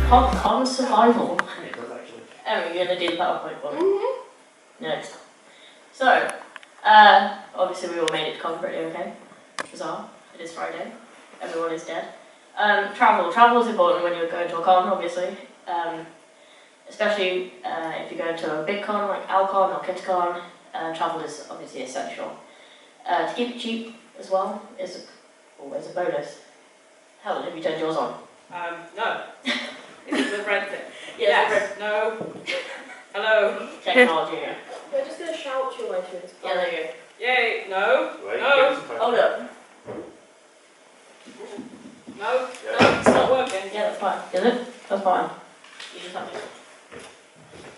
Con survival. Yeah, it does actually. Emii, you're going to do the PowerPoint one? Mm-hmm. Next. So, obviously we all made it to con pretty okay. Bizarre. It is Friday. Everyone is dead. Travel. Travel is important when you're going to a con, obviously. Especially if you're going to a big con like ALcon or KitCon. Travel is obviously essential. To keep it cheap as well is always a bonus. Helen, have you turned yours on? No. It's the red thing. Yes. No. Hello. Technology. We're just going to shout you while you're in this Yeah, there you go. Yay. No. Wait, No. Hold up. No. Yeah. No. It's not working. Yeah, that's fine. Is it? That's fine. You just have to.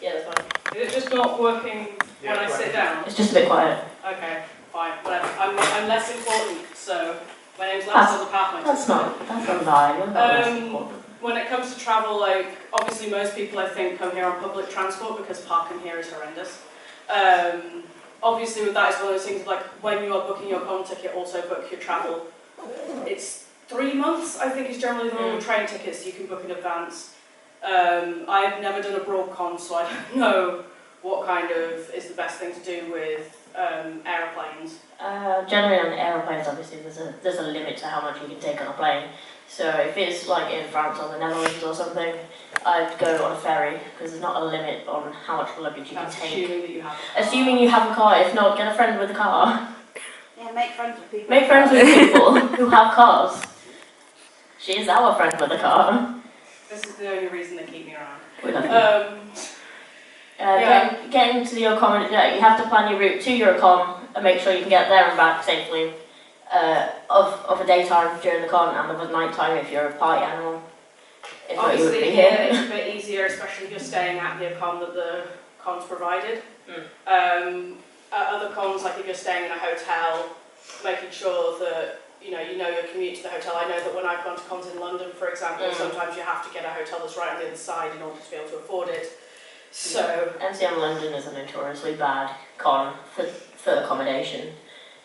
Yeah, that's fine. Is it just not working when I sit down? It's just a bit quiet. Okay. Fine. Whatever. I'm less important. So my name's less on the PowerPoint. That's not a lie. You're not less important. When it comes to travel, like, obviously most people I think come here on public transport because parking here is horrendous. Obviously with that, it's one of those things like when you are booking your con ticket, also book your travel. It's 3 months, I think, is generally the normal train tickets you can book in advance. I've never done a broad con, so I don't know what kind of is the best thing to do with aeroplanes. Generally on aeroplanes, obviously, there's a limit to how much you can take on a plane. So if it's like in France or the Netherlands or something, I'd go on a ferry because there's not a limit on how much luggage you can take. Assuming that you have a car. Assuming you have a car. If not, get a friend with a car. Yeah, make friends with people. Make friends with people who have cars. She is our friend with a car. This is the only reason they keep me around. We love you. Yeah. Getting to the accommodation, you have to plan your route to your con and make sure you can get there and back safely. Of a daytime during the con and of a nighttime if you're a party animal. If not, you would Obviously be here here. it's a bit easier, especially if you're staying at the con that the con's provided. At other cons, like if you're staying in a hotel, making sure that you know your commute to the hotel. I know that when I've gone to cons in London, for example, sometimes you have to get a hotel that's right on the other side in order to be able to afford it. So MCM London is a notoriously bad con for accommodation.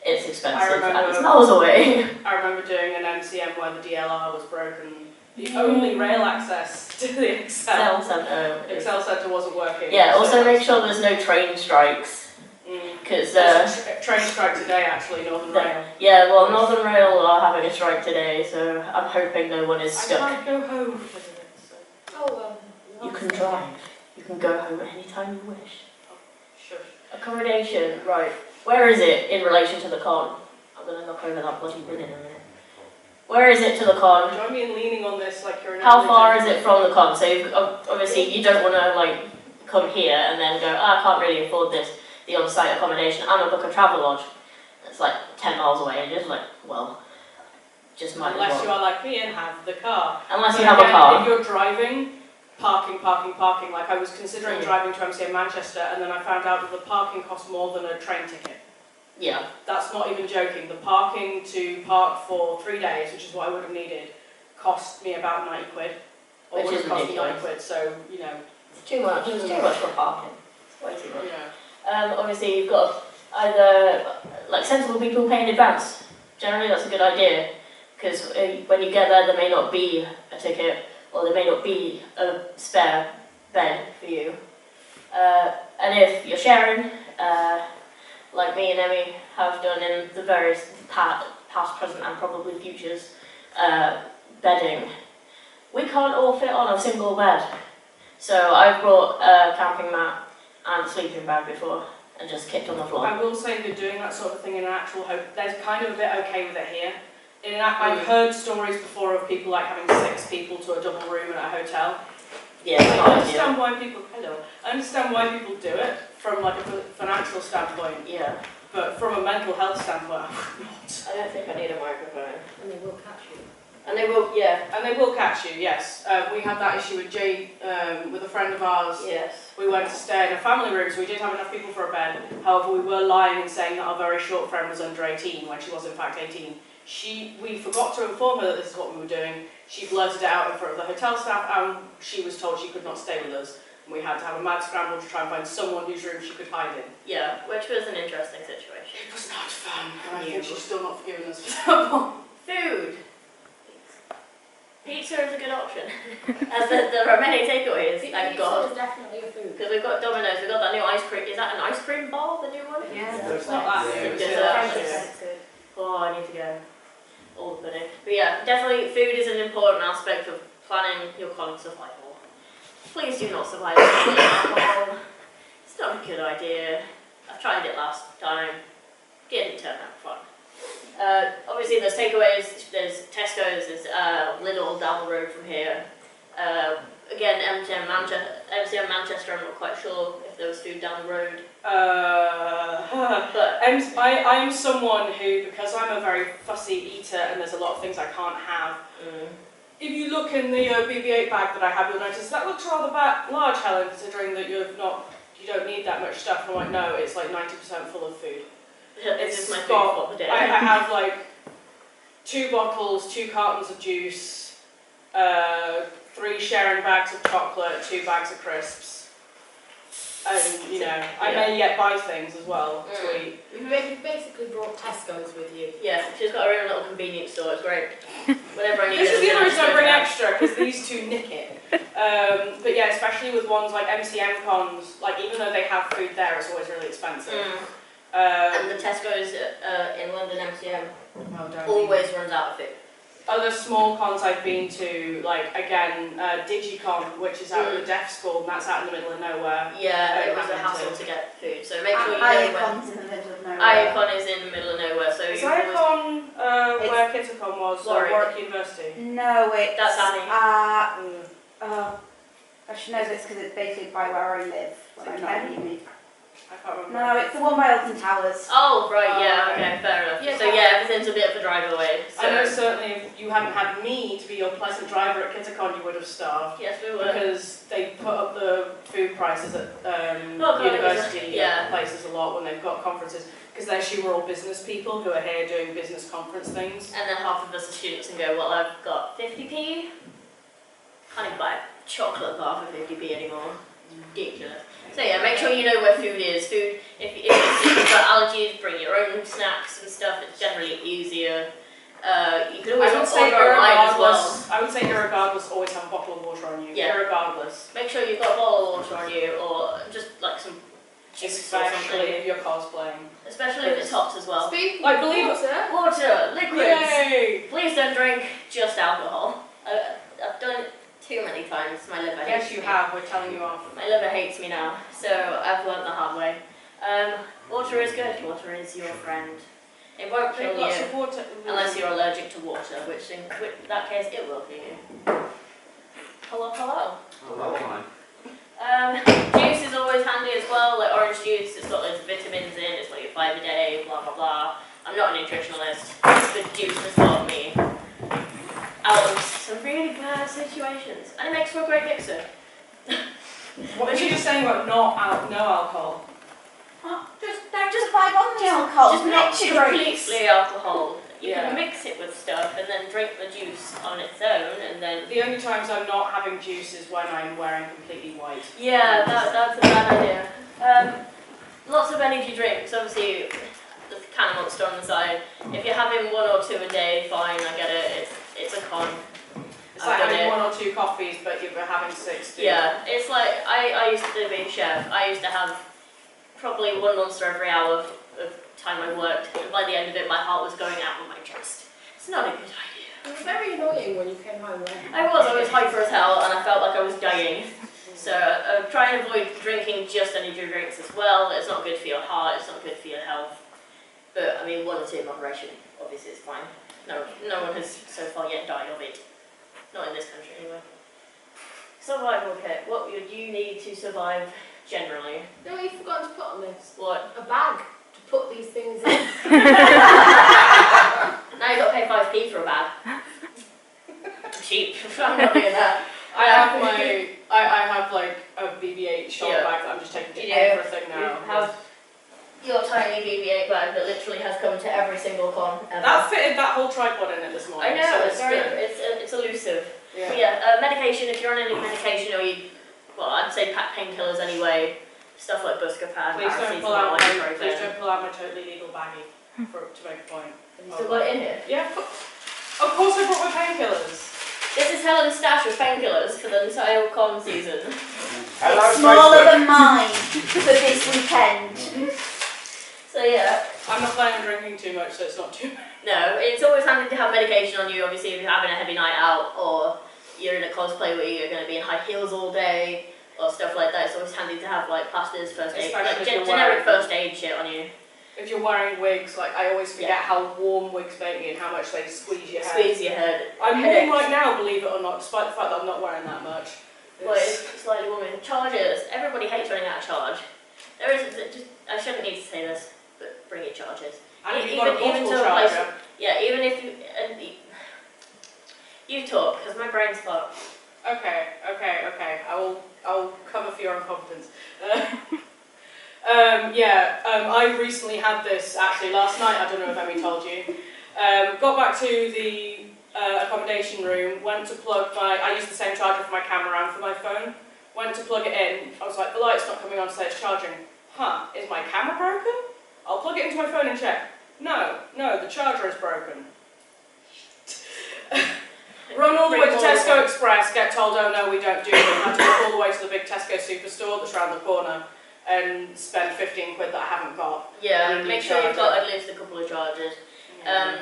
It's expensive and it's miles away. I remember doing an MCM where the DLR was broken. The only rail access to the Excel Centre wasn't working. Yeah, also make sure there's no train strikes. Because there's a train strike today actually, Northern Rail. Yeah, well Northern Rail are having a strike today, so I'm hoping no one is stuck. I can't go home because of it, so. Oh, You can drive. You can go home anytime you wish. Oh, sure. Accommodation, right. Where is it in relation to the con? I'm going to knock over that bloody bin in a minute. Where is it to the con? Join me in leaning on this like you're an How far is it from the con? So obviously you don't want to like come here and then go, I can't really afford this, the on-site accommodation. I'm going to book a travel lodge. It's like 10 miles away and just like, well, just might as well. Unless you are like me and have the car. Unless you have a car. If you're driving, parking. Like I was considering driving to MCM Manchester and then I found out that the parking costs more than a train ticket. Yeah. That's not even joking. The parking to park for 3 days, which is what I would have needed, cost me about 90 quid. Or Which would is have cost me 90 ridiculous. quid, so, you know. It's too much. It's too much for parking. It's way too much. Yeah. Obviously you've got either like sensible people pay in advance. Generally that's a good idea because when you get there may not be a ticket or there may not be a spare bed for you. And if you're sharing, like me and Emii have done in the various past, present and probably futures, bedding, we can't all fit on a single bed. So I've brought a camping mat and a sleeping bag before and just kicked on the floor. I will say that doing that sort of thing in an actual hotel, there's kind of a bit okay with it here. I've heard stories before of people like having 6 people to a double room in a hotel. Yeah, it's not I ideal. understand why people. I understand why people do it from like a financial standpoint. Yeah. But from a mental health standpoint, I would not. I don't think I need a microphone. and they will catch you. And they will, yeah. And they will catch you, yes. We had that issue with Jay, with a friend of ours. Yes. We went to stay in a family room, so we did have enough people for a bed. However, we were lying and saying that our very short friend was under 18, when she was in fact 18. We forgot to inform her that this is what we were doing. She blurted it out in front of the hotel staff, and she was told she could not stay with us. And we had to have a mad scramble to try and find someone whose room she could hide in. Yeah, which was an interesting situation. It was not fun, and I think she's still not forgiven us for that one. Food. Pizza is a good option. As there are many takeaways, thank God. Pizza is definitely a food. Because we've got Domino's, we've got that new ice cream. Is that an ice cream bar, the new one? Yeah. It's not that new. It's Expensive. Oh, I need to go. All the pudding. But yeah, definitely food is an important aspect of planning your con survival. Please do not survive with alcohol. It's not a good idea. I tried it last time. Didn't turn out fun. Obviously there's takeaways, there's Tesco's, there's Lidl down the road from here. Again, MCM Manchester, I'm not quite sure if there was food down the road. But I'm someone who, because I'm a very fussy eater and there's a lot of things I can't have, if you look in the BB-8 bag that I have, you'll notice that looks rather large, Helen, considering that you don't need that much stuff. I'm like, no, it's like 90% full of food. This is my food for the day. I have like 2 bottles, 2 cartons of juice, 3 sharing bags of chocolate, 2 bags of crisps. And, you know, I may yet buy things as well to eat. You've basically brought Tesco's with you. Yeah, she's got her own little convenience store, it's great. Whenever I need This is the other reason I bring extra. extra, because these 2 nick it. But yeah, especially with ones like MCM cons, like even though they have food there, it's always really expensive. And the Tesco's in London MCM always runs out of food. Other small cons I've been to, like again, Digicon, which is out at the deaf school, and that's out in the middle of nowhere. Yeah, it was a hassle to get food, so make sure you know where. ALcon's in the middle of nowhere. ALcon is in the middle of nowhere, so Is you always... ALcon where Kitacon was, Warwick. Warwick University? No, it's... That's Annie. I should know this because it's basically by where I live. Is it When Ken? I'm in Emii. I can't remember. No, it's the one by ALcon Towers. Oh, right, yeah, Oh, okay, fair enough. Yeah, So yeah, everything's a bit of a drive away. So. I know certainly if you hadn't had me to be your pleasant driver at Kitacon, you would have starved. Yes, we were. Because they put up the food prices at God, university yeah. places a lot when they've got conferences. Because they actually were all business people who are here doing business conference things. And then half of us are students and go, well, I've got 50p. Can't even buy a chocolate bar for 50p anymore. Ridiculous. So yeah, make sure you know where food is. Food, if you've got allergies, bring your own snacks and stuff. It's generally easier. You can always order online as well. I would say irregardless, always have a bottle of water on you. Yeah. Irregardless. Make sure you've got a bottle of water on you, or just like some juice or Especially something. if you're cosplaying. Especially if it's hot as well. Speaking Like, of believe it- water, Water, liquids. Yay! Please don't drink just alcohol. I've done it too many times. My liver hates Yes, you me. have. We're telling you off. My liver hates me now, so I've learned the hard way. Water is good. Water is your friend. It won't kill Drink you lots of water. unless you're allergic to water, which in that case it will kill you. Hello, hello. Hello. Juice is always handy as well, like orange juice. It's got loads of vitamins in. It's like 5 a day. Blah blah blah. I'm not a nutritionalist, but juice has taught me out of some really bad situations, and it makes for a great mixer. What were you just saying about no alcohol? just vibe on the alcohol. Just not mix your completely alcohol. You Yeah. can mix it with stuff and then drink the juice on its own, and then The only times I'm not having juice is when I'm wearing completely white. yeah, that's a bad idea. Lots of energy drinks, obviously. The can of Monster on the side. If you're having 1 or 2 a day, fine, I get it. It's a con. It's I've like done having it. 1 or 2 coffees, but you're having 6 too. Yeah, it's like I used to be a chef. I used to have probably 1 Monster every hour of time I worked. And by the end of it, my heart was going out of my chest. It's not a good idea. It was very annoying when you came home. I was hyper as hell, and I felt like I was dying. So try and avoid drinking just energy drinks as well. It's not good for your heart. It's not good for your health. But I mean, 1 or 2 in moderation, obviously, is fine. No one has so far yet died of it. Not in this country, anyway. Survival kit. What would you need to survive generally? No, you've forgotten to put on this. What? A bag to put these things in. Now you've got to pay 5p for a bag. Cheap. I'm not doing that. I have like a BB-8 shoulder Yeah. bag that I'm just taking to You do. everything now. You have your tiny BB-8 bag that literally has come to every single con ever. That fitted that whole tripod in it this morning. I know, so it's very, good. it's elusive. Yeah. But yeah, medication, if you're on any medication or well, I'd say pack painkillers anyway, stuff like Buscopan, Please don't pull paracetamol, out ibuprofen. my totally legal baggie to make a point. Have you still got it in here? Yeah, of course I brought my painkillers. This is Helen's stash of painkillers for the entire con season. It's smaller than mine for this weekend. So yeah. I'm not planning on drinking too much, so it's not too bad. No, it's always handy to have medication on you, obviously, if you're having a heavy night out, or you're in a cosplay where you're going to be in high heels all day, or stuff like that. It's always handy to have like plasters, first aid, Especially like if you're generic wearing- first aid shit on you. If you're wearing wigs, like I always forget how warm wigs make me and how much they squeeze your head. Squeeze your head. I'm Headaches. warm right now, believe it or not, despite the fact that I'm not wearing that much. Well, it's slightly warming. Chargers. Everybody hates running out of charge. There is, I shouldn't need to say this, but bring your chargers. And if you've got a Even portable to a place, charger. yeah, even if you, you talk, because my brain's fucked. Okay. I'll cover for your incompetence. I recently had this actually last night. I don't know if Emii told you. Got back to the accommodation room. Went to plug I used the same charger for my camera and for my phone. Went to plug it in. I was like, the light's not coming on, so it's charging. Huh? Is my camera broken? I'll plug it into my phone and check. No, the charger is broken. Run all the way to Tesco Express, get told, oh no, we don't do them. Had to walk all the way to the big Tesco Superstore that's around the corner and spend 15 quid that I haven't got. Yeah, make sure you've got at least a couple of chargers.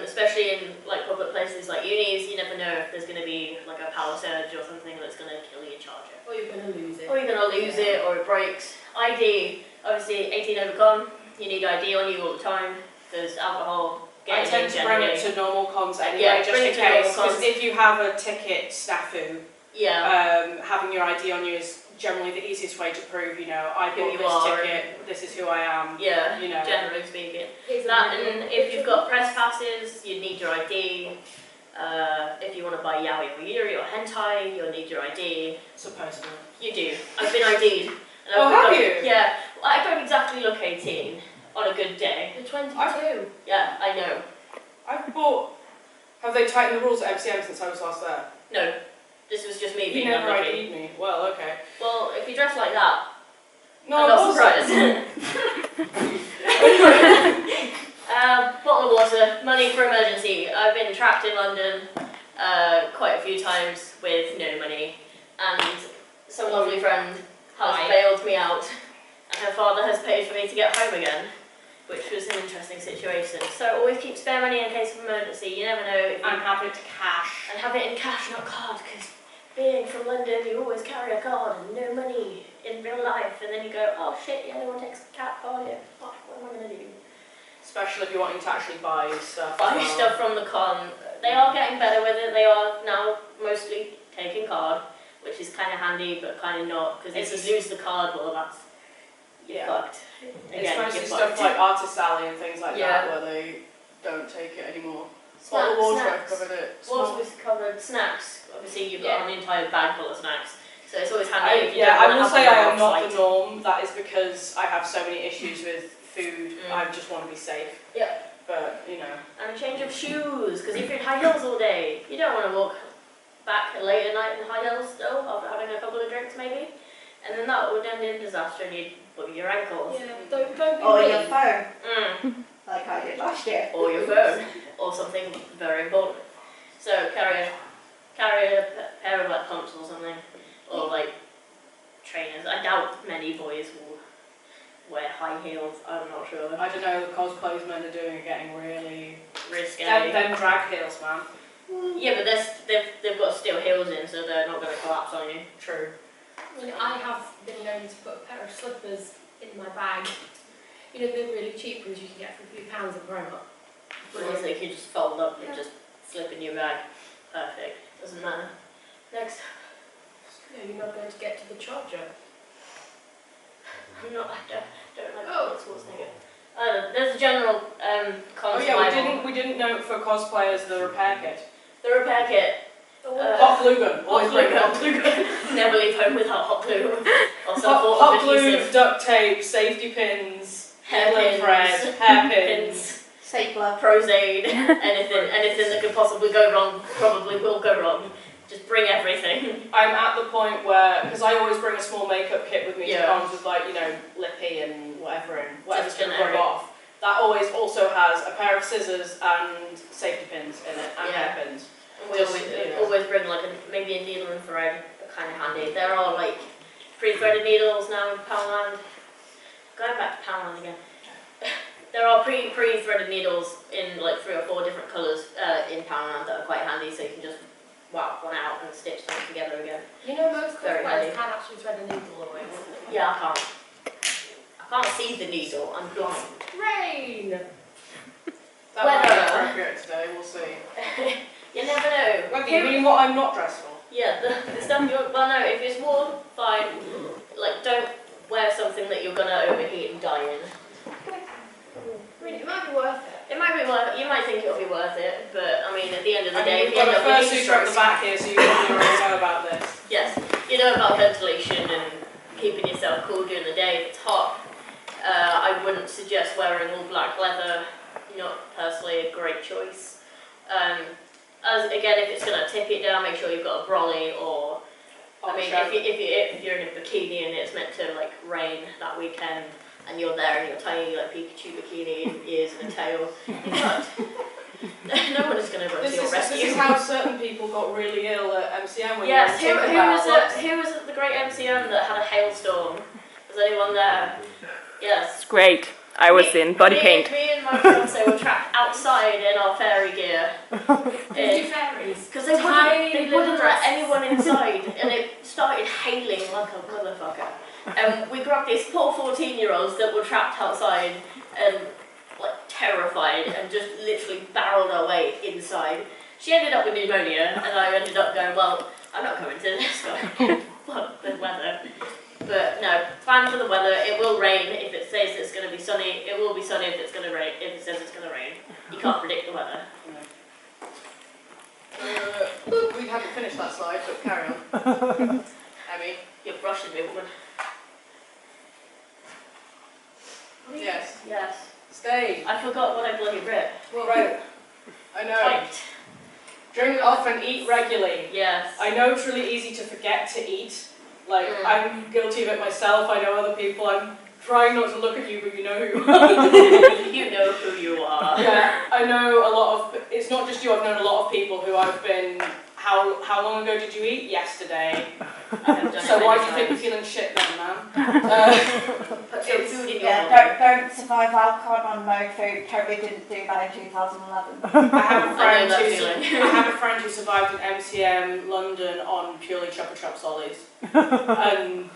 Especially in like public places like unis, you never know if there's going to be like a power surge or something that's going to kill your charger. Or you're going to lose it. Or you're going to lose it, or it breaks. ID, obviously 18 over con, you need ID on you all the time. There's alcohol. I tend to bring it to normal cons anyway, Yeah, just bring in it to normal case. Because cons. if you have a ticket snafu, Yeah. having your ID on you is generally the easiest way to prove, I Who bought you this are. ticket, this is who I am. Yeah, You know. generally speaking. Here's That, another and one. if you've got press passes, you need your ID. If you want to buy yaoi or yuri or hentai, you'll need your ID. Supposedly. You do. I've been ID'd. And Oh, I've have got- you? Yeah. Well, I don't exactly look 18 on a good day. You're 22. Yeah, I know. Have they tightened the rules at MCM since I was last there? No. This was just me You being never unlucky. ID'd me. Well, okay. Well, if you dress like that, No, I'm of not course surprised. Bottle of water, money for emergency. I've been trapped in London quite a few times with no money, and some lovely friend has bailed me out, and her father has paid for me to get home again, which was an interesting situation. So always keep spare money in case of emergency. You never know if you And have it cash. and have it in cash, not card, because being from London, you always carry a card and no money in real life, and then you go, oh shit, yeah, no one takes a cat card here. Fuck, what am I going to do? Especially if you're wanting to actually buy stuff. Buy as well. stuff from the con. They are getting better with it. They are now mostly taking card, which is kind of handy, but kind of not, because if you lose the card, well, that's you're fucked. Again, It's mostly you're stuff fucked. like Artist Alley and things like Yeah. that where they don't take it anymore. Snacks, Bottle of water, I've snacks. covered it. Water's covered. Snacks. Obviously, you've got an entire bag full of snacks, so it's always handy. if you Yeah, don't I wanna will have say them I am off not site. the norm. That is because I have so many issues with food. I just want to be safe. Yeah. But, And a change of shoes, because if you're in high heels all day, you don't want to walk back late at night in high heels still, after having a couple of drinks maybe, and then that would end in disaster and you'd bugger your ankles. Yeah, don't be Or mean. your phone, Mm. like I did last year. Or your phone, or something very important. So carry a pair of like pumps or something, or like trainers. I doubt many boys will wear high heels, I'm not sure. I don't know, the cosplays men are doing are getting really Risky. them drag heels, man. Yeah, but they've got steel heels in, so they're not going to collapse on you. True. I have been known to put a pair of slippers in my bag. They're really cheap ones you can get for £3 at Primark. Ones that you can just fold up and just slip in your bag. Perfect. Doesn't matter. Next. You're not going to get to the charger. I don't like Oh. Schwarzenegger. There's a general Oh yeah, we didn't note for cosplayers the repair kit. The repair kit. Hot glue gun. Always bring hot hot glue gun. Never leave home without hot glue. Or some Hot, form hot of glue, adhesive. duct tape, safety pins, Hairpins. thread, hairpins. Stapler. Prozaid. anything that could possibly go wrong probably will go wrong. Just bring everything. I'm at the point where, because I always bring a small makeup kit with me to Yeah. cons with lippy and whatever's Just going to generic. rub off. That always also has a pair of scissors and safety pins in it, and Yeah. hairpins. And we Just, always, you know. always bring like maybe a needle and thread, kind of handy. There are like pre-threaded needles now in Poundland. Going back to Poundland again. There are pre-threaded needles in like 3 or 4 different colours in Poundland that are quite handy, so you can just whack one out and stitch them together again. You know, most Very cosplayers handy. can actually thread a needle away. Yeah, I can't see the needle, I'm blind. Rain! That might be Weather. appropriate today, we'll see. You never know. Whether you mean what I'm not dressed for. Yeah, the stuff you're, well no, if it's warm, fine. Like, don't wear something that you're gonna overheat and die in. I mean, it might be worth it. It might be worth it, you might think it'll be worth it, but I mean, at the end of the I day, mean, if we've you end got a up with fursuiter heat at the strokes, back here, so you probably already know about this. yes, you know about ventilation and keeping yourself cool during the day. If it's hot, I wouldn't suggest wearing all black leather. Not personally a great choice. As again, if it's going to tip it down, make sure you've got a brolly or. I mean, if you're in a bikini and it's meant to like rain that weekend, and you're there in your tiny like Pikachu bikini, ears and a tail, no one is going to run to your rescue. This is how certain people got really ill at MCM when Yes, you were who was at the great MCM that had a hailstorm? Was anyone there? Yes. It's great. I was in body paint. Me and my fiance were trapped outside in our fairy gear. Fairies. Because they wouldn't let anyone inside, and it started hailing like a motherfucker. And we grabbed these poor 14-year-olds that were trapped outside and like terrified, and just literally barreled our way inside. She ended up with pneumonia, and I ended up going, well, I'm not coming to this guy. Well, the weather. But no, plan for the weather. It will rain if it says it's going to be sunny. It will be sunny if it's going to rain. If it says it's going to rain, you can't predict the weather. We haven't finished that slide, but carry on. Emmy? You're brushing me, woman. Yes. Yes. Stay. I forgot what I bloody read. Well, right. I know. Typed. Drink often, eat regularly. Yes. I know it's really easy to forget to eat. Like, Mm. I'm guilty of it myself. I know other people. I'm trying not to look at you, but you know who you are. You know who you are. Yeah, I know a lot of, it's not just you, I've known a lot of people who I've been, how long ago did you eat? Yesterday. So why do you think you're feeling shit then, man? Put some food in your Yeah, don't survive ALcon on no food. Totally didn't do that in 2011. I have a I know friend that who feeling. I have a friend who survived an MCM London on purely Chupa Chup solids. And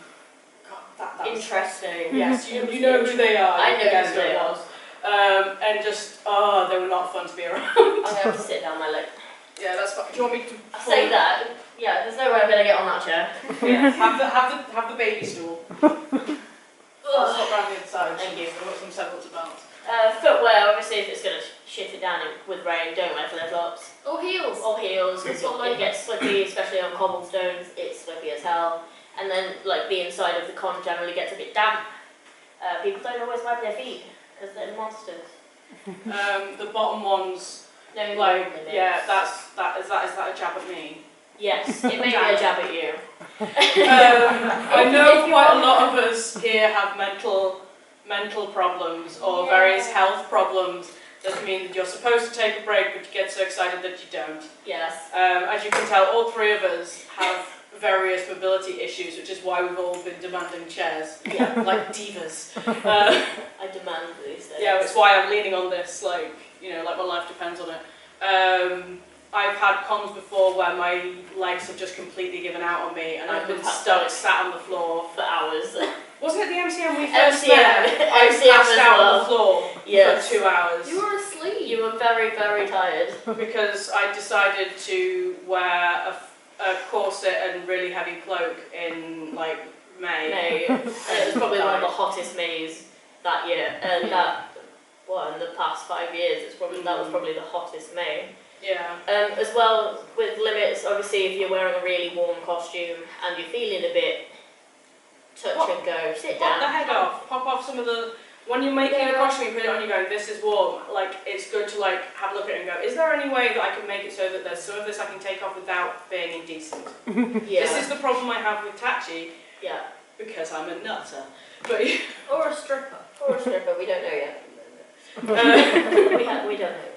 God, that was Interesting. yes, you know who they are. I you know can guess who they it are. was. And just they were not fun to be around. I'm going to have to sit down my leg. Yeah, that's fine. Do you want me to I say that. Yeah, there's no way I'm going to get on that chair. Yeah, have the baby stool. I'll stop round the other side. Thank you. I've got some several to balance. Footwear, obviously, if it's going to shit it down with rain, don't wear flip-flops. Or heels. Or heels, because Or it gets slippy, especially on cobblestones. It's slippy as hell. And then, like, the inside of the con generally gets a bit damp. People don't always wipe their feet, because they're monsters. The bottom ones, No, like, no, no. yeah, is that a jab at me? Yes, it may be a jab at you. I know quite a lot of us here have mental problems or various health problems that mean that you're supposed to take a break, but you get so excited that you don't. Yes. As you can tell, all three of us have various mobility issues, which is why we've all been demanding chairs, Yeah. like divas. I demand these things. Yeah, it's why I'm leaning on this, like, like my life depends on it. I've had cons before where my legs have just completely given out on me and I've been stuck, sat on the floor. For hours. Wasn't it the MCM we first MCM. met? I MCM passed as out well. on the floor Yes. for 2 hours. You were asleep. You were very, very tired. Because I decided to wear a corset and really heavy cloak in, like, May. And it was probably one of the hottest Mays that year. And in the past 5 years, that was probably the hottest May. Yeah. As well, with limits, obviously, if you're wearing a really warm costume and you're feeling a bit touch and go, sit Pop the down. head off. Pop off some of the... When you're making a costume, you put it on, you go, this is warm. Like, it's good to, like, have a look at it and go, is there any way that I can make it so that there's some of this I can take off without being indecent? Yeah. This is the problem I have with Tachi, Yeah. because I'm a nutter. But... Or a stripper. Or a stripper, we don't know yet. We don't know yet.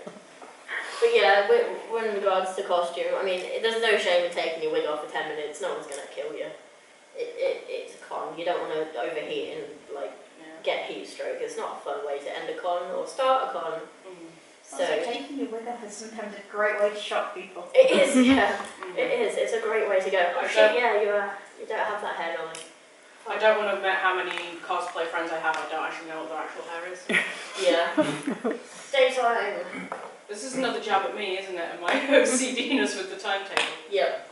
But yeah, in regards to costume, I mean, there's no shame in taking your wig off for 10 minutes. No one's gonna kill you. It's a con. You don't want to overheat and like get heat stroke. It's not a fun way to end a con or start a con. So Also, taking your wig off is sometimes a great way to shock people. it is, yeah. It is. It's a great way to go. Oh shit, yeah, you don't have that hair on. I don't want to admit how many cosplay friends I have. I don't actually know what their actual hair is. Yeah. Daytime. This is another jab at me, isn't it? And my OCDness with the timetable. Yep.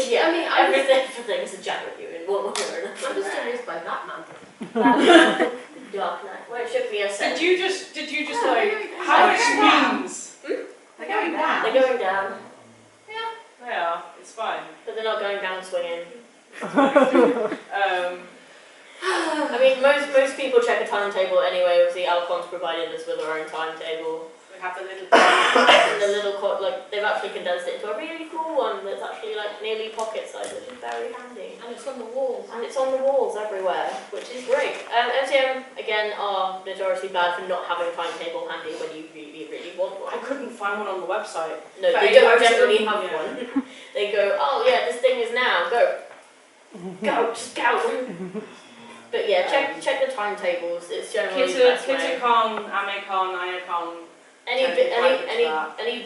Yeah, I mean, everything's a jab at you in one way or another. I'm just amazed by Batman. Dark Knight. Well, it should be a set. Did you just like, how much memes? They're going down. They're going down, They are, it's fine. but they're not going down swinging. I mean, most people check a timetable anyway. Obviously, ALcon's provided us with our own timetable. We have the little And the little like they've actually condensed it into a really cool one that's actually like nearly pocket size, which is very handy. And it's on the walls. And it's on the walls everywhere, which is great. MTM again are notoriously bad for not having a timetable handy when you really want one. I couldn't find one on the website. No, But they I don't was generally looking- have yeah. one. They go, oh yeah, this thing is now, go. Go, just go. But yeah, check the timetables. It's generally the best way. KittyCon, AmiCon, IACon. Any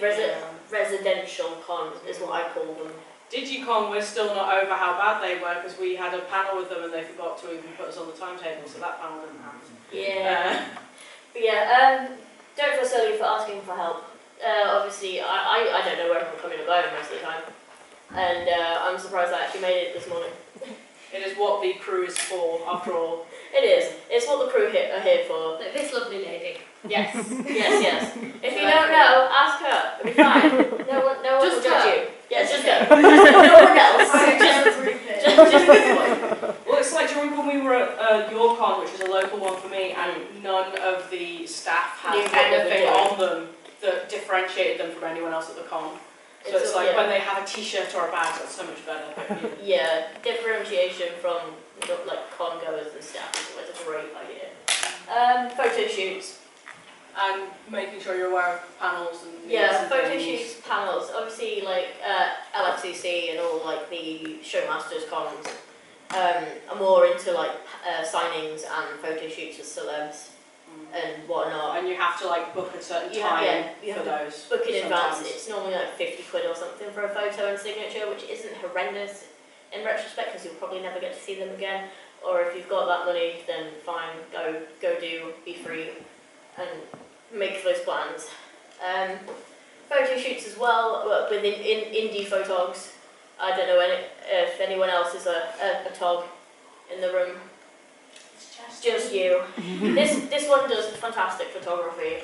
residential con is what I call them. DigiCon, we're still not over how bad they were because we had a panel with them and they forgot to even put us on the timetable, so that panel didn't happen. Yeah. But yeah, don't feel silly for asking for help. Obviously, I don't know where I'm coming or going most of the time. And I'm surprised I actually made it this morning. It is what the crew is for, after all. It is. It's what the crew are here for. Like this lovely lady. Yes. Yes. If you don't know, ask her. It'll be fine. No one will Just judge go. you. Yeah, just go. No one else. Just Well, it's like during when we were at YourCon, which is a local one for me, and none of the staff had Knew what they were anything doing. on them that differentiated them from anyone else at the con. So it's like when they have a t-shirt or a badge, that's so much better. Yeah, differentiation from like con goers and stuff is always a great idea. Photo shoots. And making sure you're aware of panels and Yeah, and photo things. shoots, panels. Obviously, like LFCC and all like the Showmasters cons are more into like signings and photo shoots with celebs and whatnot. And you have to like book a certain You time have for to those. book in advance. sometimes. It's normally like 50 quid or something for a photo and signature, which isn't horrendous in retrospect because you'll probably never get to see them again. Or if you've got that money, then fine, go do, be free, and make those plans. Photo shoots as well, with indie photogs. I don't know if anyone else is a tog in the room. It's just you. This one does fantastic photography.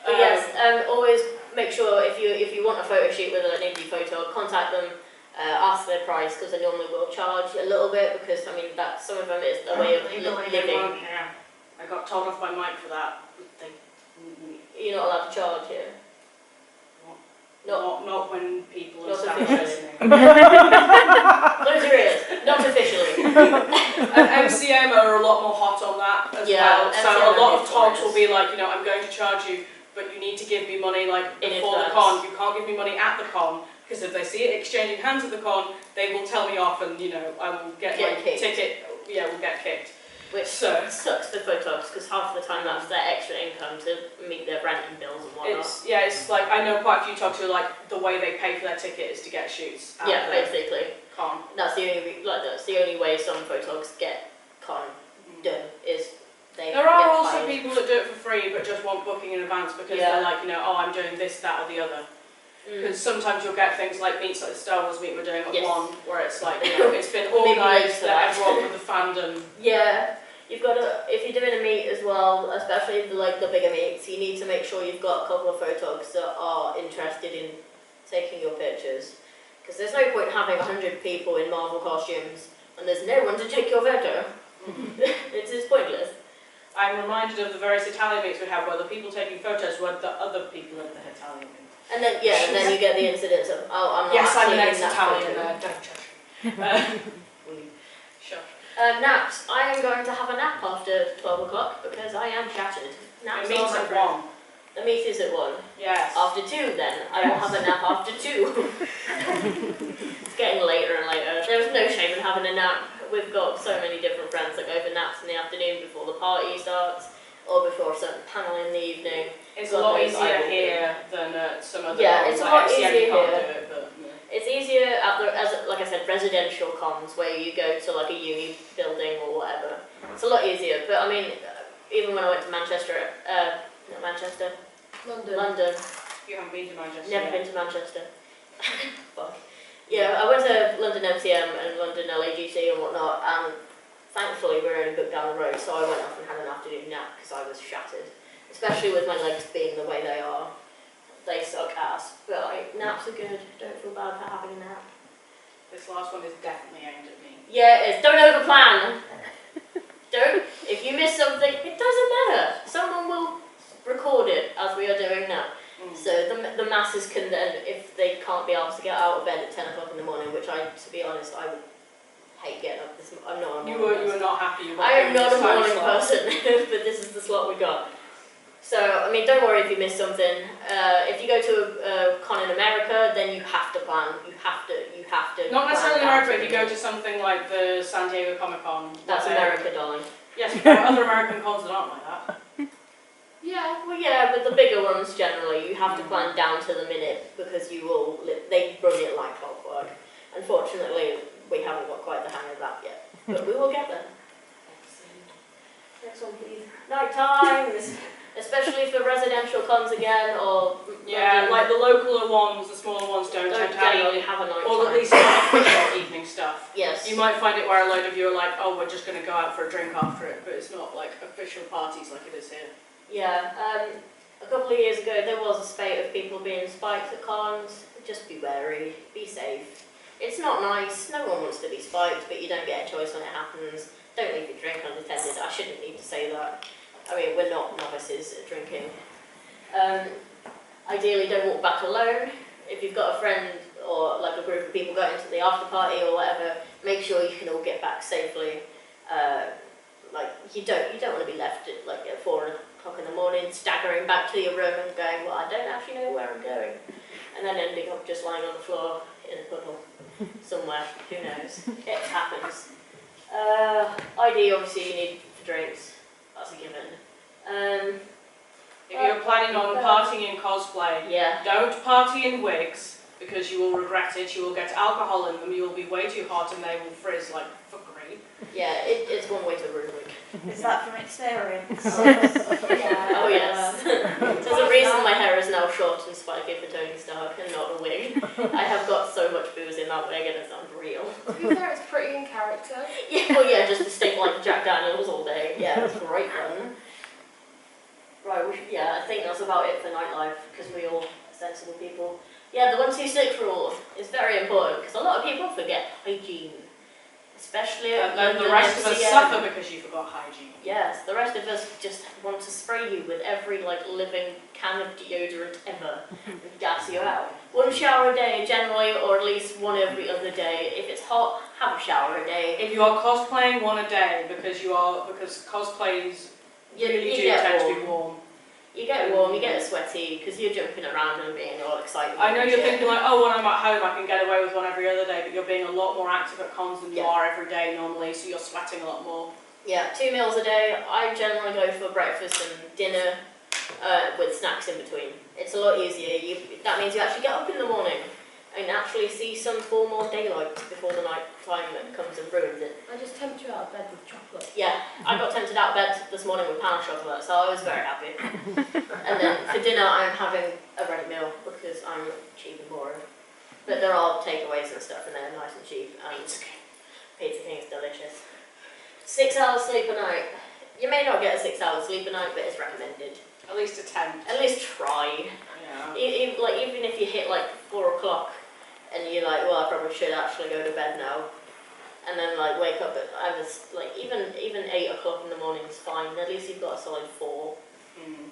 But yes, always make sure if you want a photo shoot with an indie photo, contact them. Ask their price because they normally will charge a little bit because I mean that some of them is a way of living. I got told off by Mike for that. You're not allowed to charge here. Not when people are Not staff officially. listening. Close your ears. Not officially. And MCM are a lot more hot on that as Yeah, well. So MCM a lot are of talks will foreigners. be like, I'm going to charge you, but you need to give me money like In before the advance. con. You can't give me money at the con because if they see it exchanging hands at the con, they will tell me off, and I will get my kicked. ticket. Yeah, will get kicked. Which So- sucks for photogs because half the time that's their extra income to meet their rent and bills and whatnot. It's like I know quite a few talks who are like the way they pay for their ticket is to get shoots at Yeah, the basically. con. That's the only way some photogs get con done is they There get are also hired. people that do it for free but just want booking in advance because Yeah. they're like, I'm doing this, that or the other. Because sometimes you'll get things like meets like the Star Wars meet we're doing at Yes. one, where it's like, it's been Maybe organised later. that everyone with the fandom. Yeah, you've got to, if you're doing a meet as well, especially the bigger meets, you need to make sure you've got a couple of photogs that are interested in taking your pictures. Because there's no point having 100 people in Marvel costumes and there's no one to take your photo. It's just pointless. I'm reminded of the various Italian meets we have where the people taking photos were the other people in the Italian meet. And then then you get the incidents of, I'm not Yes, I'm actually an in that ex-Italian, photo. don't judge me. Sure. Naps. I am going to have a nap after 12 o'clock because I am shattered. Naps It meets are my at friend. 1. The meet is at 1. Yes. After 2 then, I will have a nap after 2. It's getting later and later. There's no shame in having a nap. We've got so many different friends that go for naps in the afternoon before the party starts, or before a certain panel in the evening. It's a lot easier here than at some other Yeah, cons. it's a Like lot MCM, easier you can't here. do it, but yeah. It's easier at the, like I said, residential cons where you go to like a uni building or whatever. It's a lot easier, but I mean, even when I went to Manchester, not Manchester, London. You haven't been to Manchester Never yet. been to Manchester. Fuck. Yeah, I went to London MCM and London LAGC and whatnot, and thankfully we were only booked down the road, so I went off and had an afternoon nap because I was shattered. Especially with my legs being the way they are. They suck ass. But like, naps are good. Don't feel bad for having a nap. This last one is definitely aimed at me. Yeah, it is. Don't overplan. Don't. If you miss something, it doesn't matter. Someone will record it as we are doing now. So the masses can then, if they can't be asked to get out of bed at 10 o'clock in the morning, which I, to be honest, I would hate getting up this. I'm not a morning person. You were not happy. You I am not a morning person, but this is the slot we got. So, I mean, don't worry if you miss something. If you go to a con in America, then you have to plan. You have to. Not necessarily plan America, down if you go to something like the San Diego Comic Con. That's America, darling. Yes, but there are other American cons that aren't like that. Yeah, well, yeah, but the bigger ones generally, you have to plan down to the minute because you will. They run it like clockwork. Unfortunately, we haven't got quite the hang of that yet, but we will get there. Next one, please. Night times, especially for residential cons again, or Yeah, like the localer ones, the smaller ones don't tend to generally have have a night or time. at least official evening stuff. Yes. You might find it where a load of you are like, oh, we're just going to go out for a drink after it, but it's not like official parties like it is here. Yeah, a couple of years ago there was a spate of people being spiked at cons. Just be wary, be safe. It's not nice, no one wants to be spiked, but you don't get a choice when it happens. Don't leave your drink unattended. I shouldn't need to say that. I mean, we're not novices at drinking. Ideally, don't walk back alone. If you've got a friend or like a group of people going to the after party or whatever, make sure you can all get back safely. Like you don't want to be left at 4 o'clock in the morning, staggering back to your room and going, well, I don't actually know where I'm going, and then ending up just lying on the floor in a puddle somewhere. Who knows? It happens. ID, obviously, you need for drinks. That's a given. If you're planning on partying in cosplay, Yeah. don't party in wigs because you will regret it. You will get alcohol in them, you will be way too hot and they will frizz like fuckery. Yeah, it's one way to ruin a wig. Is that from experience? Oh yes. There's a reason my hair is now short and spiky for Tony Stark and not a wig. I have got so much booze in that wig and it's unreal. To be fair, it's pretty in character. Yeah, well yeah, just to stink like Jack Daniels all day. Yeah, it's great fun. Right, yeah, I think that's about it for Nightlife, because we all are sensible people. Yeah, the 126 rule is very important, because a lot of people forget hygiene. Especially at And the London rest of us MCM. suffer because you forgot hygiene. Yes, the rest of us just want to spray you with every living can of deodorant ever and gas you out. 1 shower a day generally, or at least 1 every other day. If it's hot, have a shower a day. If you are cosplaying, 1 a day because cosplays really do tend to be warm. You get warm, you get sweaty, because you're jumping around and being all excited. I know and you're shit. thinking like, oh, when I'm at home I can get away with 1 every other day, but you're being a lot more active at cons than you Yeah. are every day normally, so you're sweating a lot more. Yeah, 2 meals a day. I generally go for breakfast and dinner with snacks in between. It's a lot easier. That means you actually get up in the morning and actually see some form of daylight before the night time comes and ruins it. I just tempt you out of bed with chocolate. Yeah, I got tempted out of bed this morning with pan chocolate, so I was very happy. And then for dinner I'm having a ready meal because I'm cheap and boring. But there are takeaways and stuff and they're nice and cheap. And Pizza King's delicious. 6 hours sleep a night. You may not get a 6 hours sleep a night, but it's recommended. At least attempt. At least try. Yeah. Even if you hit 4 o'clock and you're like, well, I probably should actually go to bed now. And then wake up at even 8 o'clock in the morning is fine. At least you've got a solid 4.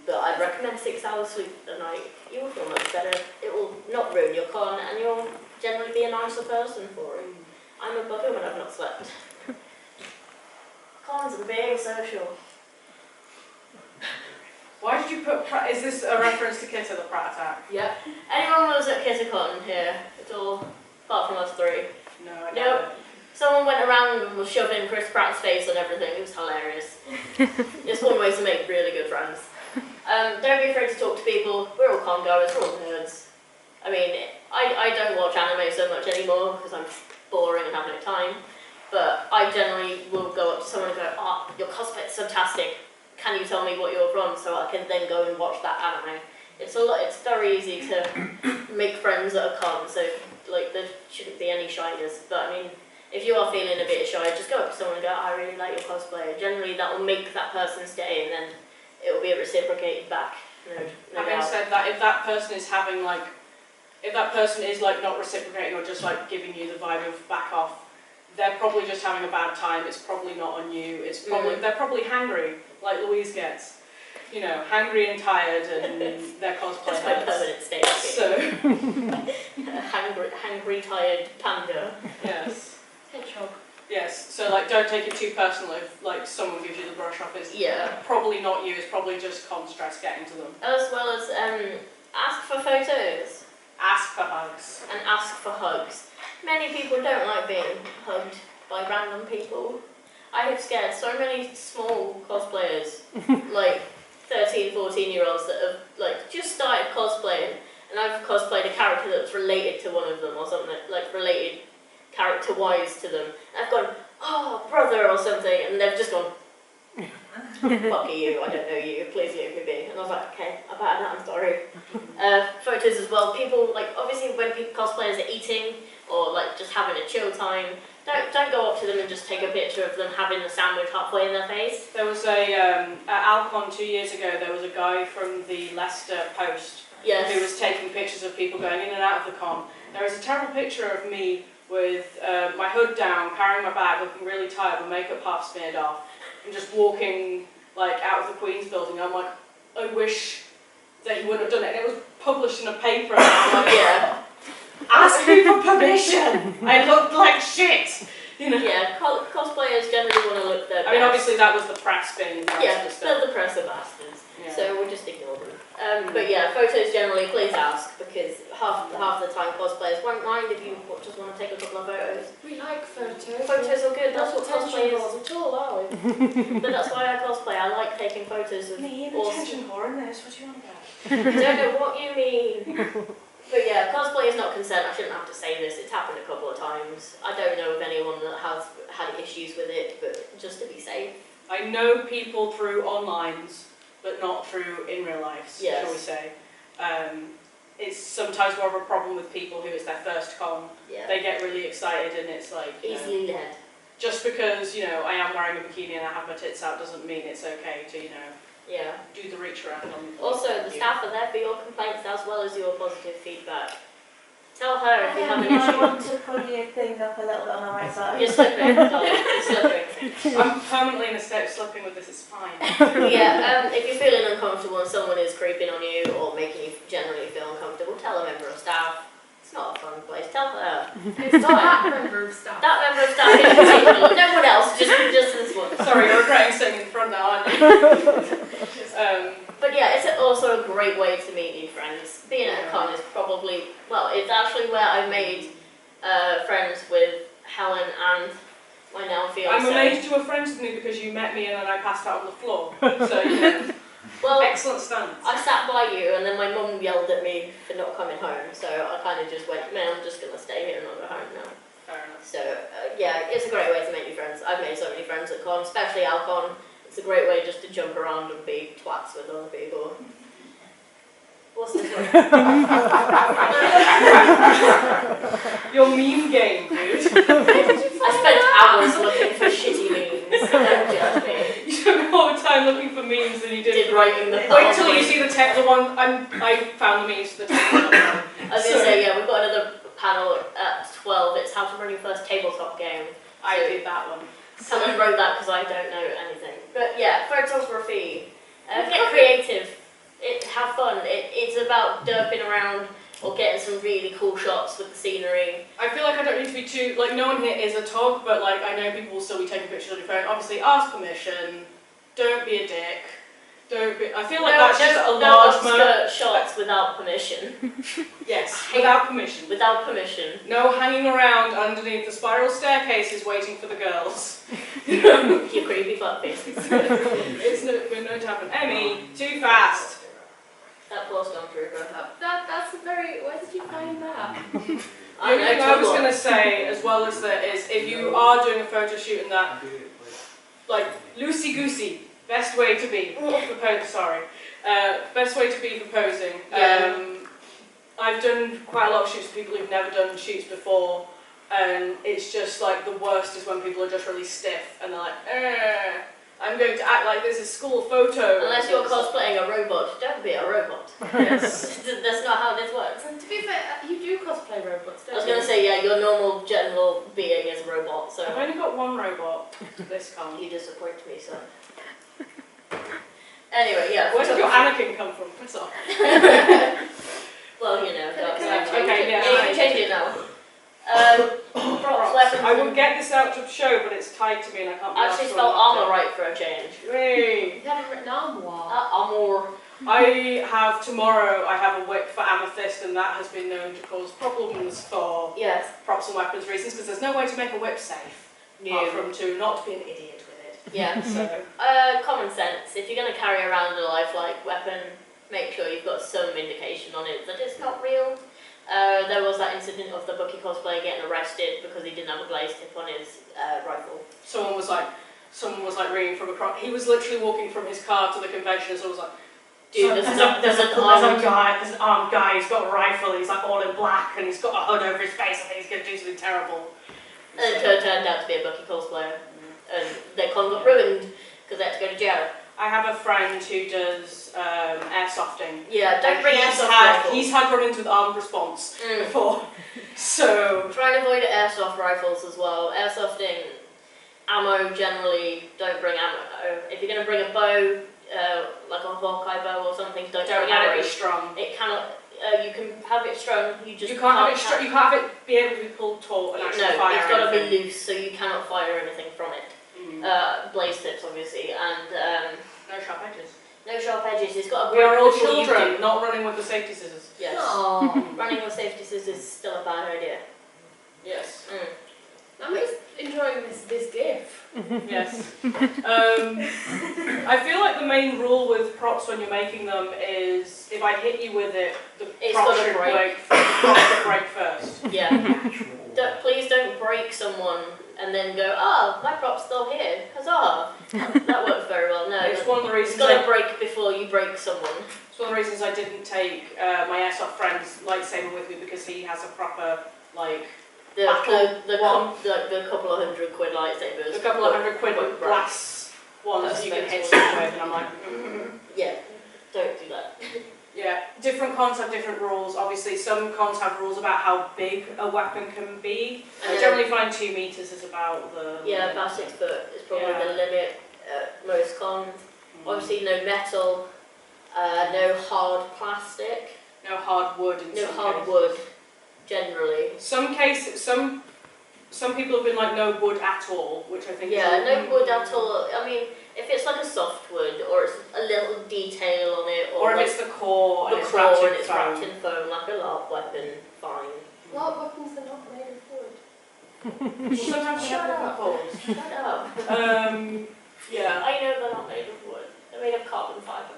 But I'd recommend 6 hours sleep a night. You will feel much better. It will not ruin your con and you'll generally be a nicer person for it. I'm a bugger when I've not slept. Cons and being social. Why did you put Is this a reference to Kit of the Pratt Attack? Yep. Anyone was at Kittercotton here at all? Apart from us three. No, I Nope. don't. Someone went around and was shoving Chris Pratt's face on everything. It was hilarious. It's one way to make really good friends. Don't be afraid to talk to people. We're all con goers, we're all nerds. I mean, I don't watch anime so much anymore because I'm boring and have no time. But I generally will go up to someone and go, "Oh, your cosplay is fantastic. Can you tell me what you're from so I can then go and watch that anime?" It's very easy to make friends at a con, so like there shouldn't be any shyness. But I mean, if you are feeling a bit shy, just go up to someone and go, "I really like your cosplay." Generally, that will make that person stay, and then it will be reciprocated back. No Having doubt. said that, if that person is having like, if that person is like not reciprocating or just like giving you the vibe of back off, they're probably just having a bad time. It's probably not on you. It's probably they're probably hangry, like Louise gets. You know, hangry and tired, and their cosplay That's my hurts. permanent state. So hangry, tired panda. yes. Hedgehog. Yes, so like don't take it too personal if like someone gives you the brush off. It's Yeah. probably not you, it's probably just con stress getting to them. As well as ask for photos Ask for hugs. and ask for hugs. Many people don't like being hugged by random people. I have scared so many small cosplayers, like 13, 14-year-olds that have like just started cosplaying, and I've cosplayed a character that was related to one of them or something, like related character-wise to them. And I've gone, "Oh, brother," or something, and they've just gone, "Fuck you, I don't know you, please leave me be." And I was like, "Okay, I've had that, I'm sorry." Photos as well. People, like, obviously when cosplayers are eating or like just having a chill time, don't go up to them and just take a picture of them having the sandwich halfway in their face. There was a, at ALcon 2 years ago, there was a guy from the Leicester Post Yes. who was taking pictures of people going in and out of the con. There is a terrible picture of me with my hood down, carrying my bag, looking really tired, my makeup half smeared off, and just walking like out of the Queen's building. I'm like, I wish that he wouldn't have done it. And it was published in a paper, and I'm like, Yeah. ask me for permission! I looked like shit! You know? Yeah, cosplayers generally want to look their best. I mean, obviously that was the press being the Yeah, stuff. they're the press are bastards. Yeah. So we'll just ignore them. But yeah, photos generally, please ask, because half the time cosplayers won't mind if you just want to take a couple of photos. We like photos. Photos are good, that's what cosplay is. at all, are we? But that's why I cosplay, I like taking photos of Me, awesome... attention whore in this, what do you want about? I don't know what you mean. But yeah, cosplay is not consent, I shouldn't have to say this, it's happened a couple of times. I don't know of anyone that has had issues with it, but just to be safe. I know people through onlines, but not through in real life, Yes. shall we say. It's sometimes more of a problem with people who it's their first con. Yeah. They get really excited and it's like, you know, Easily led. just because, you know, I am wearing a bikini and I have my tits out doesn't mean it's okay to, you know, Yeah. do the reach around on Also, the you. staff are there for your complaints as well as your positive feedback. Tell her if you have an I issue. want to pull your thing up a little bit on the right side. You're slipping, darling. You're slipping. I'm permanently in a state of slipping with this, it's fine. Yeah, if you're feeling uncomfortable and someone is creeping on you or making you generally feel uncomfortable, tell a member of staff. It's not a fun place. Tell her. It's not that member of staff. That member of staff in particular. No one else, just this one. Sorry, you're regretting sitting in front now, aren't you? But yeah, it's also a great way to meet new friends. Being at a con is probably, well, it's actually where I made friends with Helen and my now fiance. I'm amazed you were friends with me because you met me and then I passed out on the floor. So, you know, Well, excellent stance. I sat by you and then my mum yelled at me for not coming home, so I kind of just went, man, I'm just going to stay here and not go home now. Fair enough. So yeah, it's a great way to make new friends. I've made so many friends at con, especially ALcon. It's a great way just to jump around and be twats with other people. What's this one? Your meme game, dude. I spent hours looking for shitty memes. Don't judge me. You spent more time looking for memes than you did. Did writing the Wait till you see the one. I found the memes for the table. I was going to say, yeah, we've got another panel at 12. It's how to run your first tabletop game. I did that one. Someone wrote that because I don't know anything. But yeah, photography. Get creative. Have fun. It's about derping around or getting some really cool shots with the scenery. I feel like I don't need to be too, like, no one here is a tog, but like I know people will still be taking pictures on your phone. Obviously, ask permission. Don't be a dick. Don't be, I feel like that's just a large upskirt shots without permission. Yes, without permission. Without permission. No hanging around underneath the spiral staircases waiting for the girls. You creepy fuckfaces. It's been known to happen. Emii, too fast. That poor stormtrooper. That's a very. Where did you find that? The only thing I was going to say, as well as that, is if you are doing a photo shoot and that, like, loosey-goosey, best way to be. Best way to be for posing. Yeah. I've done quite a lot of shoots with people who've never done shoots before, and it's just like the worst is when people are just really stiff and they're like, I'm going to act like this is school photo. Unless you're cosplaying a robot, don't be a robot. Yes. That's not how this works. To be fair, you do cosplay robots, don't I was you? going to say, yeah, your normal general being is a robot, so I've only got one robot this con. you disappoint me, so. Anyway, yeah. Where did your Anakin come from? Piss off. Well, you know, dark Can I side. change Okay, it? yeah. Yeah, you can change it now. Props, weapons. I will get this out to show, but it's tied to me and I can't be Actually asked spell for armor it. right for a change. Yay. You haven't written armoire. Armor. I have tomorrow, I have a whip for Amethyst, and that has been known to cause problems for Yes. props and weapons reasons, because there's no way to make a whip safe, apart from to not be an idiot with it. Yeah. So, Common sense. If you're going to carry around a lifelike weapon, make sure you've got some indication on it that it's not real. There was that incident of the Bucky cosplayer getting arrested because he didn't have a blaze tip on his rifle. someone was like reading from across, he was literally walking from his car to the convention, and someone was like, Dude, there's an armed guy, he's got a rifle, he's like all in black, and he's got a hood over his face, I think he's going to do something terrible. And it turned out to be a Bucky cosplayer. And their con got ruined because they had to go to jail. I have a friend who does airsofting. Yeah, don't bring airsoft rifles. He's had run-ins with armed response before, so... Try and avoid airsoft rifles as well. Airsofting, ammo generally, don't bring ammo. If you're going to bring a bow, like a Hawkeye bow or something, don't bring have it be arrows. strong. It cannot, you can have it strung, you just You can't have it strong, you can't have it be able to be pulled taut and actually no, fire it's got to anything. be loose, so you cannot fire anything from it. Blaze tips, obviously, and No sharp edges. no sharp edges. It's got a We are all before you children, do. not running with the safety scissors. Yes. Aww. Running with safety scissors is still a bad idea. Yes. I'm just enjoying this gif. Yes. I feel like the main rule with props when you're making them is if I hit you with it, the It's prop gotta should break. break first. Yeah. Please don't break someone and then go, my prop's still here. Huzzah! That works very well. No, It's one of the it's reasons got to break before you break someone. it's one of the reasons I didn't take my airsoft friend's lightsaber with me, because he has a proper like The couple of £100 lightsabers. a couple of £100 Right. glass ones That's you can hit expensive. stuff with, and I'm like, Yeah, don't do that. yeah. Different cons have different rules. Obviously, some cons have rules about how big a weapon can be. I generally find 2 meters is about the Yeah, about 6 foot is probably Yeah. the limit at most cons. Obviously, no metal, no hard plastic, no hard wood. In no some hard cases. wood, generally. Some cases, some people have been like no wood at all, which I think Yeah, is no wood at all. I mean, if it's like a soft wood or it's a little detail on it, or if like it's the core and the it's core wrapped and in it's foam. wrapped in foam, like a LARP weapon, fine. What weapons are not made of wood? Well, sometimes we Shut have up. different cores. Shut up. Yeah. I know they're not made of wood. They're made of carbon fibre.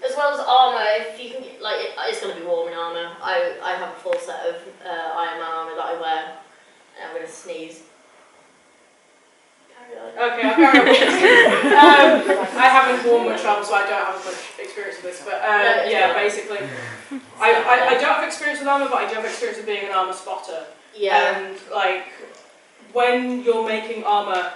As well as armour, if you can get, like, it's going to be warm in armour. I have a full set of Iron Man armour that I wear. And I'm going to sneeze. Carry on. Okay, I'll carry on with this. I haven't worn much armour, so I don't have much experience with this. But No, yeah, not. basically, I don't have experience with armour, but I do have experience with being an armour spotter. Yeah. And like, when you're making armour,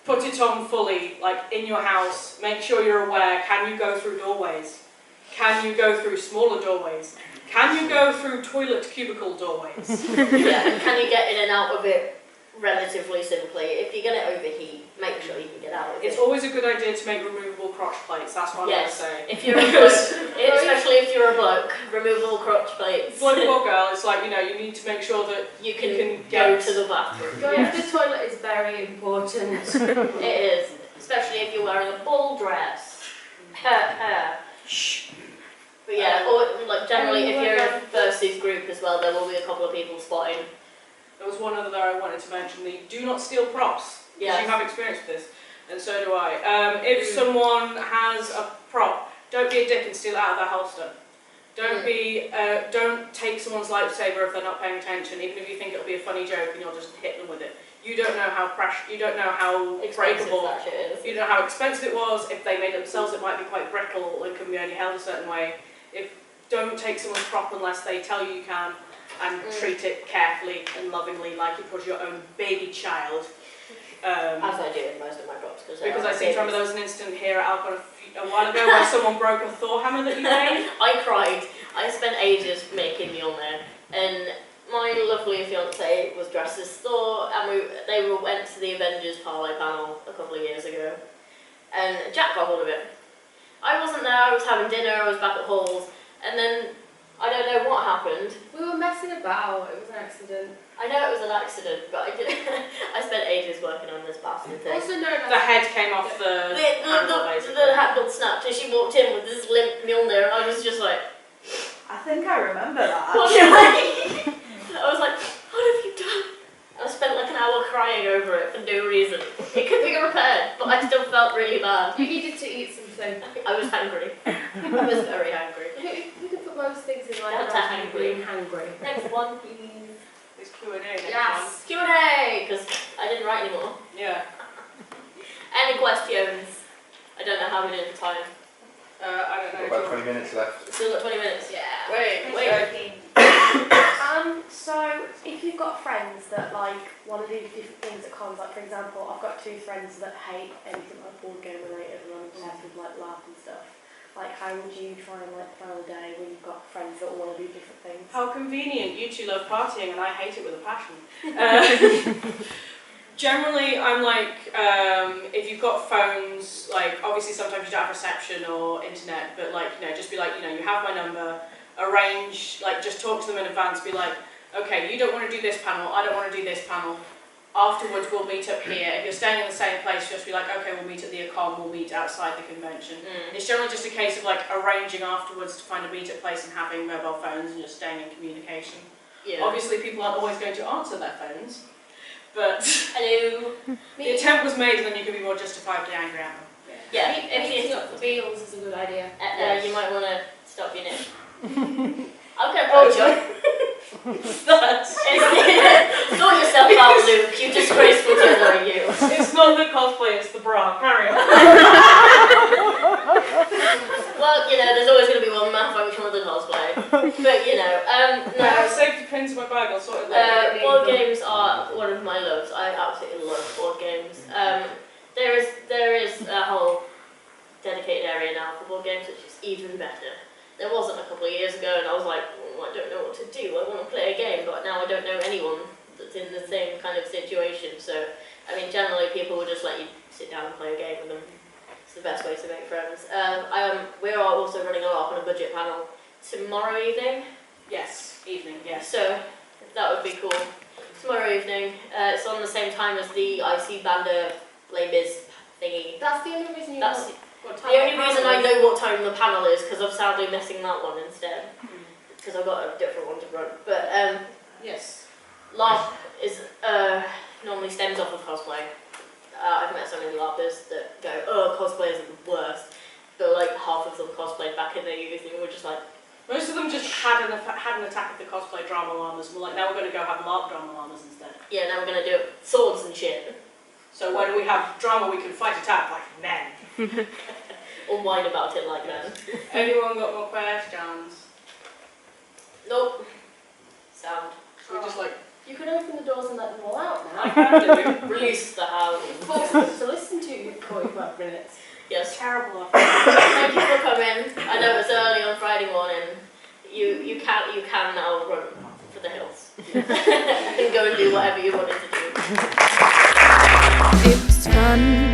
put it on fully, like in your house. Make sure you're aware. Can you go through doorways? Can you go through smaller doorways? Can you go through toilet cubicle doorways? Yeah, and can you get in and out of it relatively simply? If you're going to overheat, make sure you can get out of It's it. always a good idea to make removable crotch plates. That's what I'm Yes. going to say. If you're a bloke, especially if you're a bloke, removable crotch plates. Bloke or girl, it's like, you know, you need to make sure that You can go go to to the bathroom. Going Yes. to the toilet is very important. It is, especially especially if you're wearing a ball dress. Shh. But yeah, or like generally, if you're in a versus group as well, there will be a couple of people spotting. There was one other there I wanted to mention, the do not steal props, because Yes. you have experience with this, and so do I. If someone has a prop, don't be a dick and steal it out of their holster. Don't take someone's lifesaver if they're not paying attention, even if you think it'll be a funny joke and you'll just hit them with it. You don't know how breakable, that shit is. you don't know how expensive it was. If they made it themselves, it might be quite brittle and can be only held a certain way. Don't take someone's prop unless they tell you can, and treat it carefully and lovingly like it was your own baby child. As I do with most of my props. Because I seem to remember there was an incident here at ALcon a while ago where someone broke a Thor hammer that you made. I cried. I spent ages making Mjolnir, and my lovely fiance was dressed as Thor, and they went to the Avengers Parlay panel a couple of years ago, and Jack got hold of it. I wasn't there, I was having dinner, I was back at Halls, and then I don't know what happened. We were messing about, it was an accident. I know it was an accident, but I spent ages working on this bastard thing. Also known as The head came off the handle, basically. The handle snapped, and she walked in with this limp Mjolnir, and I was just like... I think I remember that. What I was like, what have you done? I spent like an hour crying over it for no reason. It could be repaired, but I still felt really bad. you needed to eat something. I was hungry. I was very hungry. We could put most things in like That's a hungry. hungry. Next one, please. It's Q&A next Yes. Q&A, because I didn't write anymore. one. Yeah. Any questions? I don't know how we're doing for time. I don't know. About 20 minutes left. Still got 20 minutes. Yeah. Wait. So if you've got friends that like want to do different things at cons, like for example, I've got 2 friends that hate anything like board game related and I'm obsessed with like LARP and stuff. Like how would you try and like plan a day when you've got friends that want to do different things? How convenient. You two love partying and I hate it with a passion. Generally, I'm like, if you've got phones, like obviously sometimes you don't have reception or internet, but like, just be like, you have my number, arrange, like just talk to them in advance, be like, okay, you don't want to do this panel, I don't want to do this panel. Afterwards, we'll meet up here. If you're staying in the same place, just be like, okay, we'll meet at the Accommodation, we'll meet outside the convention. It's generally just a case of like arranging afterwards to find a meet-up place and having mobile phones and just staying in communication. Yeah. Obviously, people aren't always going to answer their phones, but Hello. the attempt was made and then you can be more justifiably angry at them. Yeah. Meeting up for meals is a good idea. You might want to stop your nip. I'll get approach you. Sort yourself out, Luke. You disgraceful gender, you. It's not the cosplay, it's the bra. Carry on. Well, there's always going to be one malfunction with the cosplay. But, I no. have safety pins in my bag, I'll sort it later. Board games are one of my loves. I absolutely love board games. There is a whole dedicated area now for board games, which is even better. There wasn't a couple of years ago, and I was like, I don't know what to do. I want to play a game, but now I don't know anyone that's in the same kind of situation. So, generally people will just let you sit down and play a game with them. It's the best way to make friends. We are also running a LARP on a budget panel tomorrow evening. Yes, evening, yes. So that would be cool. Tomorrow evening. It's on the same time as the IC Bander Les Mis thingy. That's the only reason you That's want the only reason I know what time the panel is, because I'm sadly missing that one instead. Because I've got a different one to run. But Yes. LARP is normally stems off of cosplay. I've met so many LARPers that go, oh, cosplay is the worst. But like half of them cosplayed back in their youth, and we were just like... Most of them just had an attack of the cosplay drama llamas, and we're like, now we're going to go have LARP drama llamas instead. Yeah, now we're going to do swords and shit. So when we have drama, we can fight attack like men. Or whine about it like men. Anyone got more questions? Nope. Sound. We're just like, You can open the doors and let them all out I now. can do. Release the house. To listen to for 45 minutes. Yes. Terrible. Thank you for coming. I know it's early on Friday morning. You can now run for the hills. You can go and do whatever you wanted to do. It was fun.